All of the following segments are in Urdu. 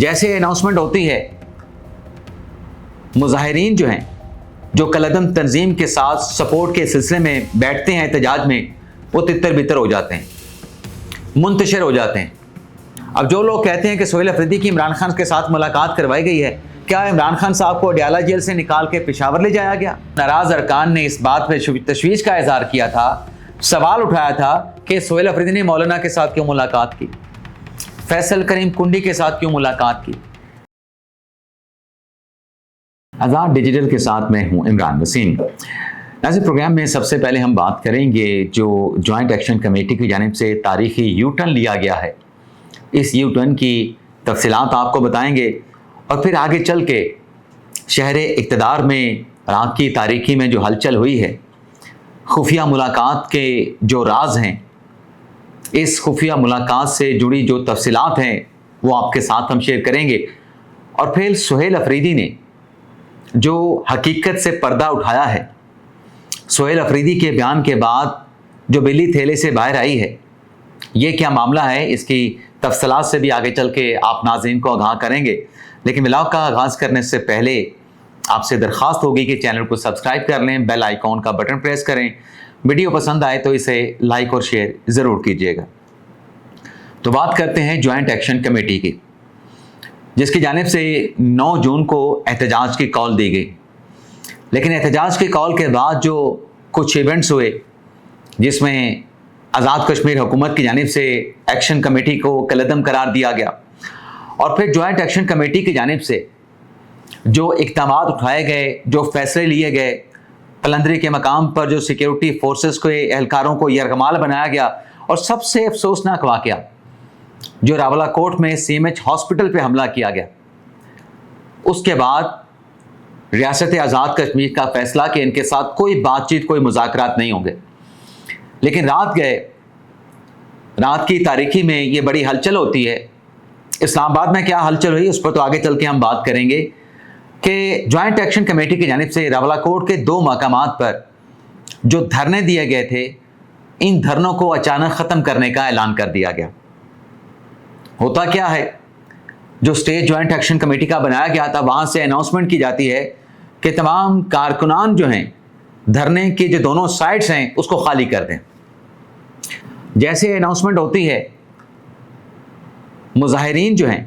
جیسے اناؤنسمنٹ ہوتی ہے مظاہرین جو ہیں جو کالعدم تنظیم کے ساتھ سپورٹ کے سلسلے میں بیٹھتے ہیں احتجاج میں، وہ تتر بتر ہو جاتے ہیں، منتشر ہو جاتے ہیں۔ اب جو لوگ کہتے ہیں کہ سہیل افریدی کی عمران خان کے ساتھ ملاقات کروائی گئی ہے، کیا عمران خان صاحب کو اڈیالہ جیل سے نکال کے پشاور لے جایا گیا؟ ناراض ارکان نے اس بات پہ تشویش کا اظہار کیا تھا، سوال اٹھایا تھا کہ سہیل افریدی نے مولانا کے ساتھ کیوں ملاقات کی، فیصل کریم کنڈی کے ساتھ کیوں ملاقات کی؟ آزاد ڈیجیٹل کے ساتھ میں ہوں عمران وسیم۔ ناظرین، پروگرام میں سب سے پہلے ہم بات کریں گے جو جوائنٹ ایکشن کمیٹی کی جانب سے تاریخی یو ٹرن لیا گیا ہے، اس یو ٹرن کی تفصیلات آپ کو بتائیں گے، اور پھر آگے چل کے شہر اقتدار میں رات کی تاریکی میں جو ہلچل ہوئی ہے، خفیہ ملاقات کے جو راز ہیں، اس خفیہ ملاقات سے جڑی جو تفصیلات ہیں وہ آپ کے ساتھ ہم شیئر کریں گے، اور پھر سہیل افریدی نے جو حقیقت سے پردہ اٹھایا ہے، سہیل افریدی کے بیان کے بعد جو بلی تھیلے سے باہر آئی ہے، یہ کیا معاملہ ہے، اس کی تفصیلات سے بھی آگے چل کے آپ ناظرین کو آگاہ کریں گے۔ لیکن ولاگ کا آغاز کرنے سے پہلے آپ سے درخواست ہوگی کہ چینل کو سبسکرائب کر لیں، بیل آئیکن کا بٹن پریس کریں، ویڈیو پسند آئے تو اسے لائک اور شیئر ضرور کیجیے گا۔ تو بات کرتے ہیں جوائنٹ ایکشن کمیٹی کی، جس کی جانب سے 9 جون کو احتجاج کی کال دی گئی، لیکن احتجاج کی کال کے بعد جو کچھ ایونٹس ہوئے جس میں آزاد کشمیر حکومت کی جانب سے ایکشن کمیٹی کو کالعدم قرار دیا گیا، اور پھر جوائنٹ ایکشن کمیٹی کی جانب سے جو اقدامات اٹھائے گئے، جو فیصلے لیے گئے، پلندری کے مقام پر جو سیکیورٹی فورسز کے اہلکاروں کو یرغمال بنایا گیا، اور سب سے افسوسناک واقعہ جو راولہ کوٹ میں سی ایم ایچ ہاسپٹل پہ حملہ کیا گیا، اس کے بعد ریاست آزاد کشمیر کا فیصلہ کہ ان کے ساتھ کوئی بات چیت، کوئی مذاکرات نہیں ہوں گے۔ لیکن رات کی تاریکی میں یہ بڑی ہلچل ہوتی ہے۔ اسلام آباد میں کیا ہلچل ہوئی اس پر تو آگے چل کے ہم بات کریں گے کہ جوائنٹ ایکشن کمیٹی کی جانب سے راولہ کوٹ کے 2 مقامات پر جو دھرنے دیے گئے تھے، ان دھرنوں کو اچانک ختم کرنے کا اعلان کر دیا گیا۔ ہوتا کیا ہے، جو اسٹیٹ جوائنٹ ایکشن کمیٹی کا بنایا گیا تھا، وہاں سے اناؤنسمنٹ کی جاتی ہے کہ تمام کارکنان جو ہیں دھرنے کی جو دونوں سائٹس ہیں اس کو خالی کر دیں۔ جیسے اناؤنسمنٹ ہوتی ہے مظاہرین جو ہیں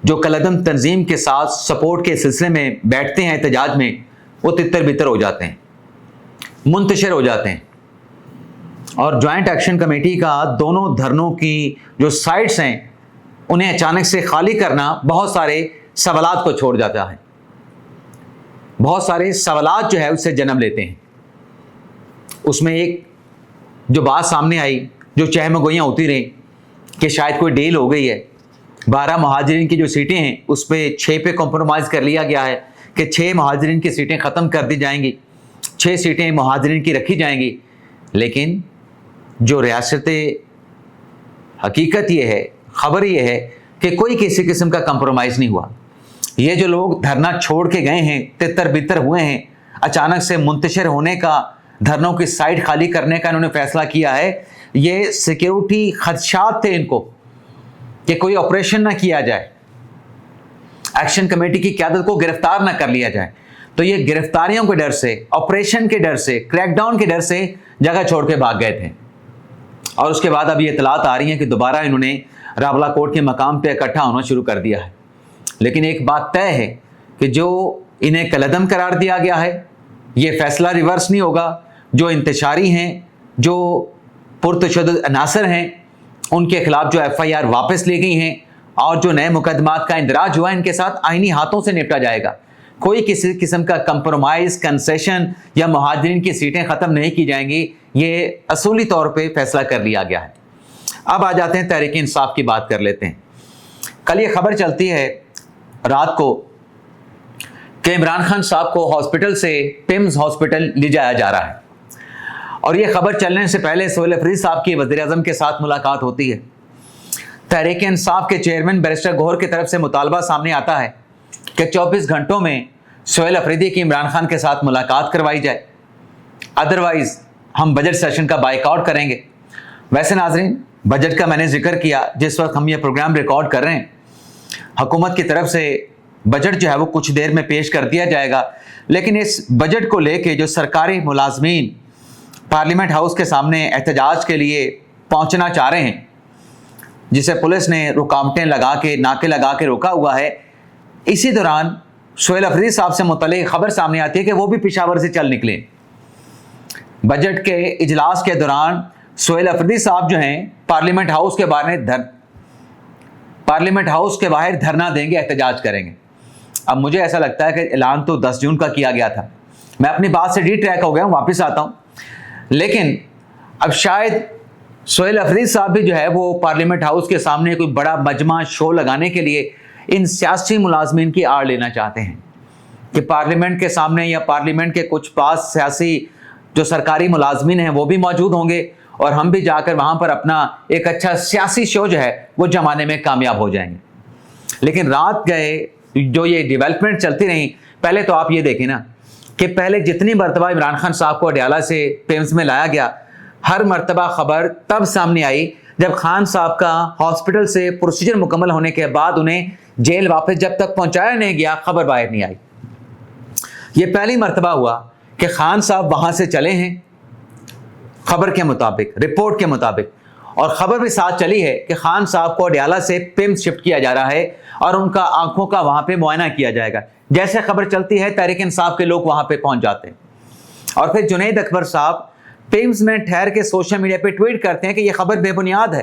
جو کالعدم تنظیم کے ساتھ سپورٹ کے سلسلے میں بیٹھتے ہیں احتجاج میں، وہ تتر بتر ہو جاتے ہیں، منتشر ہو جاتے ہیں، اور جوائنٹ ایکشن کمیٹی کا دونوں دھرنوں کی جو سائٹس ہیں انہیں اچانک سے خالی کرنا بہت سارے سوالات کو چھوڑ جاتا ہے، بہت سارے سوالات جو ہے اس سے جنم لیتے ہیں۔ اس میں ایک جو بات سامنے آئی، جو چہم گوئیاں ہوتی رہیں کہ شاید کوئی ڈیل ہو گئی ہے، 12 مہاجرین کی جو سیٹیں ہیں اس پہ 6 پہ کمپرومائز کر لیا گیا ہے کہ 6 مہاجرین کی سیٹیں ختم کر دی جائیں گی، 6 سیٹیں مہاجرین کی رکھی جائیں گی۔ لیکن جو ریاست حقیقت یہ ہے، خبر یہ ہے کہ کوئی کسی قسم کا کمپرومائز نہیں ہوا۔ یہ جو لوگ دھرنا چھوڑ کے گئے ہیں، تتر بتر ہوئے ہیں، اچانک سے منتشر ہونے کا، دھرنوں کی سائٹ خالی کرنے کا انہوں نے فیصلہ کیا ہے، یہ سیکیورٹی خدشات تھے ان کو کہ کوئی آپریشن نہ کیا جائے، ایکشن کمیٹی کی قیادت کو گرفتار نہ کر لیا جائے، تو یہ گرفتاریوں کے ڈر سے، آپریشن کے ڈر سے، کریک ڈاؤن کے ڈر سے جگہ چھوڑ کے بھاگ گئے تھے۔ اور اس کے بعد اب یہ اطلاعات آ رہی ہیں کہ دوبارہ انہوں نے راولہ کوٹ کے مقام پہ اکٹھا ہونا شروع کر دیا ہے۔ لیکن ایک بات طے ہے کہ جو انہیں کالعدم قرار دیا گیا ہے، یہ فیصلہ ریورس نہیں ہوگا۔ جو انتشاری ہیں، جو پرتشدد عناصر ہیں، ان کے خلاف جو ایف آئی آر واپس لی گئی ہیں، اور جو نئے مقدمات کا اندراج ہوا ہے، ان کے ساتھ آئینی ہاتھوں سے نپٹا جائے گا۔ کوئی کسی قسم کا کمپرومائز، کنسیشن یا مہاجرین کی سیٹیں ختم نہیں کی جائیں گی، یہ اصولی طور پہ فیصلہ کر لیا گیا ہے۔ اب آ جاتے ہیں تحریک انصاف کی بات کر لیتے ہیں۔ کل یہ خبر چلتی ہے رات کو کہ عمران خان صاحب کو ہاسپٹل سے پیمز ہاسپٹل لے جایا جا رہا ہے، اور یہ خبر چلنے سے پہلے سہیل افریدی صاحب کی وزیر اعظم کے ساتھ ملاقات ہوتی ہے۔ تحریک انصاف کے چیئرمین بیرسٹر گوہر کی طرف سے مطالبہ سامنے آتا ہے کہ 24 گھنٹوں میں سہیل افریدی کی عمران خان کے ساتھ ملاقات کروائی جائے، ادروائز ہم بجٹ سیشن کا بائیک آؤٹ کریں گے۔ ویسے ناظرین، بجٹ کا میں نے ذکر کیا جس وقت ہم یہ پروگرام ریکارڈ کر رہے ہیں، حکومت کی طرف سے بجٹ جو ہے وہ کچھ دیر میں پیش کر دیا جائے گا، لیکن اس بجٹ کو لے کے جو سرکاری ملازمین پارلیمنٹ ہاؤس کے سامنے احتجاج کے لیے پہنچنا چاہ رہے ہیں، جسے پولیس نے رکاوٹیں لگا کے ناکے لگا کے روکا ہوا ہے، اسی دوران سہیل افریدی صاحب سے متعلق خبر سامنے آتی ہے کہ وہ بھی پشاور سے چل نکلے۔ بجٹ کے اجلاس کے دوران سہیل افریدی صاحب جو ہیں پارلیمنٹ ہاؤس کے باہر دھرنا دیں گے، احتجاج کریں گے۔ اب مجھے ایسا لگتا ہے کہ اعلان تو 10 جون کا کیا گیا تھا، میں اپنی بات سے ڈی ٹریک ہو گیا ہوں، واپس آتا ہوں، لیکن اب شاید سہیل افریدی صاحب بھی جو ہے وہ پارلیمنٹ ہاؤس کے سامنے کوئی بڑا مجمع شو لگانے کے لیے ان سیاسی ملازمین کی آڑ لینا چاہتے ہیں کہ پارلیمنٹ کے سامنے یا پارلیمنٹ کے کچھ پاس سیاسی جو سرکاری ملازمین ہیں وہ بھی موجود ہوں گے اور ہم بھی جا کر وہاں پر اپنا ایک اچھا سیاسی شو جو ہے وہ جمانے میں کامیاب ہو جائیں گے۔ لیکن رات گئے جو یہ ڈیولپمنٹ چلتی رہیں، پہلے تو آپ یہ دیکھیں نا کہ پہلے جتنی مرتبہ عمران خان صاحب کو اڈیالہ سے پیمز میں لایا گیا، ہر مرتبہ خبر تب سامنے آئی جب خان صاحب کا ہاسپٹل سے پروسیجر مکمل ہونے کے بعد انہیں جیل واپس جب تک پہنچایا نہیں گیا، خبر باہر نہیں آئی۔ یہ پہلی مرتبہ ہوا کہ خان صاحب وہاں سے چلے ہیں خبر کے مطابق، رپورٹ کے مطابق، اور خبر بھی ساتھ چلی ہے کہ خان صاحب کو اڈیالہ سے پیمز شفٹ کیا جا رہا ہے اور ان کا آنکھوں کا وہاں پہ معائنہ کیا جائے گا۔ جیسے خبر چلتی ہے تحریک انصاف کے لوگ وہاں پہ پہنچ جاتے ہیں، اور پھر جنید اکبر صاحب پیمز میں ٹھہر کے سوشل میڈیا پہ ٹویٹ کرتے ہیں کہ یہ خبر بے بنیاد ہے،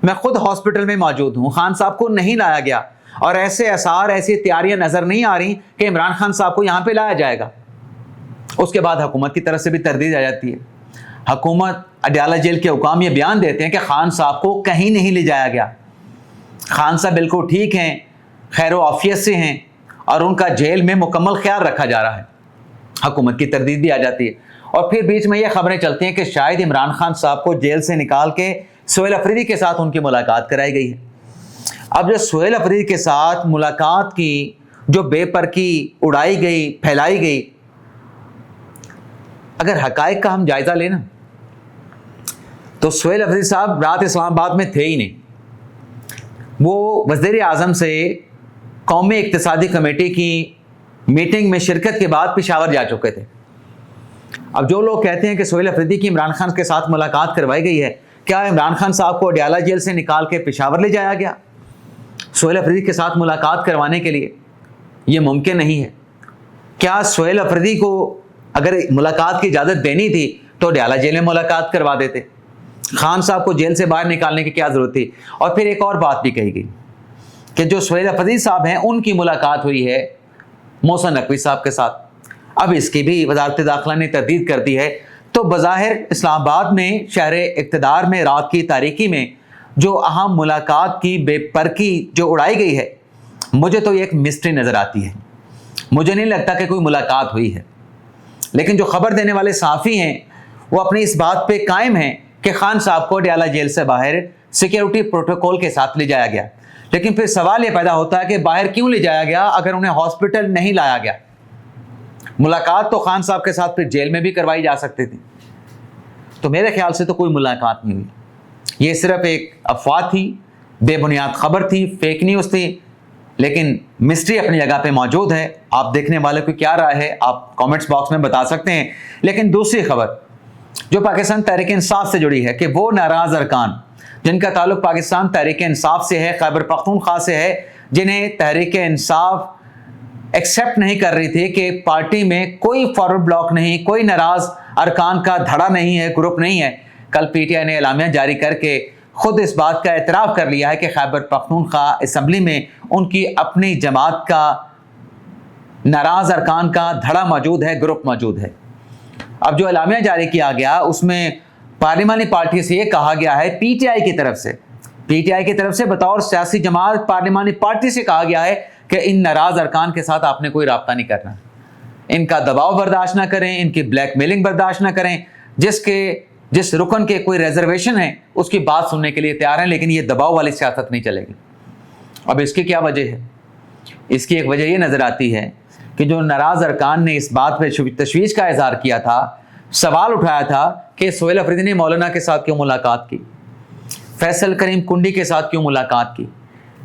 میں خود ہاسپٹل میں موجود ہوں، خان صاحب کو نہیں لایا گیا، اور ایسے آثار ایسی تیاریاں نظر نہیں آ رہی کہ عمران خان صاحب کو یہاں پہ لایا جائے گا۔ اس کے بعد حکومت کی طرف سے بھی تردید آ جاتی ہے، حکومت اڈیالہ جیل کے حکام یہ بیان دیتے ہیں کہ خان صاحب کو کہیں نہیں لے جایا گیا، خان صاحب بالکل ٹھیک ہیں، خیر و عافیت سے ہیں، اور ان کا جیل میں مکمل خیال رکھا جا رہا ہے۔ حکومت کی تردید بھی آ جاتی ہے، اور پھر بیچ میں یہ خبریں چلتی ہیں کہ شاید عمران خان صاحب کو جیل سے نکال کے سہیل افریدی کے ساتھ ان کی ملاقات کرائی گئی ہے۔ اب جو سہیل افریدی کے ساتھ ملاقات کی جو بے پرکی اڑائی گئی، پھیلائی گئی، اگر حقائق کا ہم جائزہ لینا تو سہیل افریدی صاحب رات اسلام آباد میں تھے ہی نہیں، وہ وزیر اعظم سے قومی اقتصادی کمیٹی کی میٹنگ میں شرکت کے بعد پشاور جا چکے تھے۔ اب جو لوگ کہتے ہیں کہ سہیل افریدی کی عمران خان کے ساتھ ملاقات کروائی گئی ہے، کیا عمران خان صاحب کو اڈیالہ جیل سے نکال کے پشاور لے جایا گیا سہیل افریدی کے ساتھ ملاقات کروانے کے لیے؟ یہ ممکن نہیں ہے۔ کیا سہیل افریدی کو اگر ملاقات کی اجازت دینی تھی تو اڈیالہ جیل میں ملاقات کروا دیتے، خان صاحب کو جیل سے باہر نکالنے کی کیا ضرورت تھی؟ اور پھر ایک اور بات بھی کہی گئی کہ جو سہیل افریدی صاحب ہیں ان کی ملاقات ہوئی ہے محسن نقوی صاحب کے ساتھ۔ اب اس کی بھی وزارت داخلہ نے تردید کر دی ہے، تو بظاہر اسلام آباد میں شہر اقتدار میں رات کی تاریکی میں جو اہم ملاقات کی بے پرکی جو اڑائی گئی ہے، مجھے تو یہ ایک مسٹری نظر آتی ہے، مجھے نہیں لگتا کہ کوئی ملاقات ہوئی ہے۔ لیکن جو خبر دینے والے صحافی ہیں وہ اپنی اس بات پہ قائم ہیں کہ خان صاحب کو اڈیالہ جیل سے باہر سیکیورٹی پروٹوکول کے ساتھ لے جایا گیا، لیکن پھر سوال یہ پیدا ہوتا ہے کہ باہر کیوں لے جایا گیا اگر انہیں ہاسپٹل نہیں لایا گیا؟ ملاقات تو خان صاحب کے ساتھ پھر جیل میں بھی کروائی جا سکتی تھی۔ تو میرے خیال سے تو کوئی ملاقات نہیں ہوئی، یہ صرف ایک افواہ تھی، بے بنیاد خبر تھی، فیک نیوز تھی، لیکن مسٹری اپنی جگہ پہ موجود ہے۔ آپ دیکھنے والے کو کیا رائے ہے آپ کامنٹس باکس میں بتا سکتے ہیں۔ لیکن دوسری خبر جو پاکستان تحریک انصاف سے جڑی ہے کہ وہ ناراض ارکان جن کا تعلق پاکستان تحریک انصاف سے ہے، خیبر پختونخوا سے ہے، جنہیں تحریک انصاف ایکسیپٹ نہیں کر رہی تھی کہ پارٹی میں کوئی فارورڈ بلاک نہیں، کوئی ناراض ارکان کا دھڑا نہیں ہے، گروپ نہیں ہے، کل پی ٹی آئی نے اعلامیہ جاری کر کے خود اس بات کا اعتراف کر لیا ہے کہ خیبر پختونخوا اسمبلی میں ان کی اپنی جماعت کا ناراض ارکان کا دھڑا موجود ہے، گروپ موجود ہے۔ اب جو اعلامیہ جاری کیا گیا اس میں پارلیمانی پارٹی سے یہ کہا گیا ہے، پی ٹی آئی کی طرف سے بطور سیاسی جماعت پارلیمانی پارٹی سے کہا گیا ہے کہ ان ناراض ارکان کے ساتھ آپ نے کوئی رابطہ نہیں کرنا، ان کا دباؤ برداشت نہ کریں، ان کی بلیک میلنگ برداشت نہ کریں، جس رکن کے کوئی ریزرویشن ہے اس کی بات سننے کے لیے تیار ہیں، لیکن یہ دباؤ والی سیاست نہیں چلے گی۔ اب اس کی کیا وجہ ہے؟ اس کی ایک وجہ یہ نظر آتی ہے کہ جو ناراض ارکان نے اس بات پہ تشویش کا اظہار کیا تھا، سوال اٹھایا تھا کہ سہیل افریدی نے مولانا کے ساتھ کیوں ملاقات کی، فیصل کریم کنڈی کے ساتھ کیوں ملاقات کی،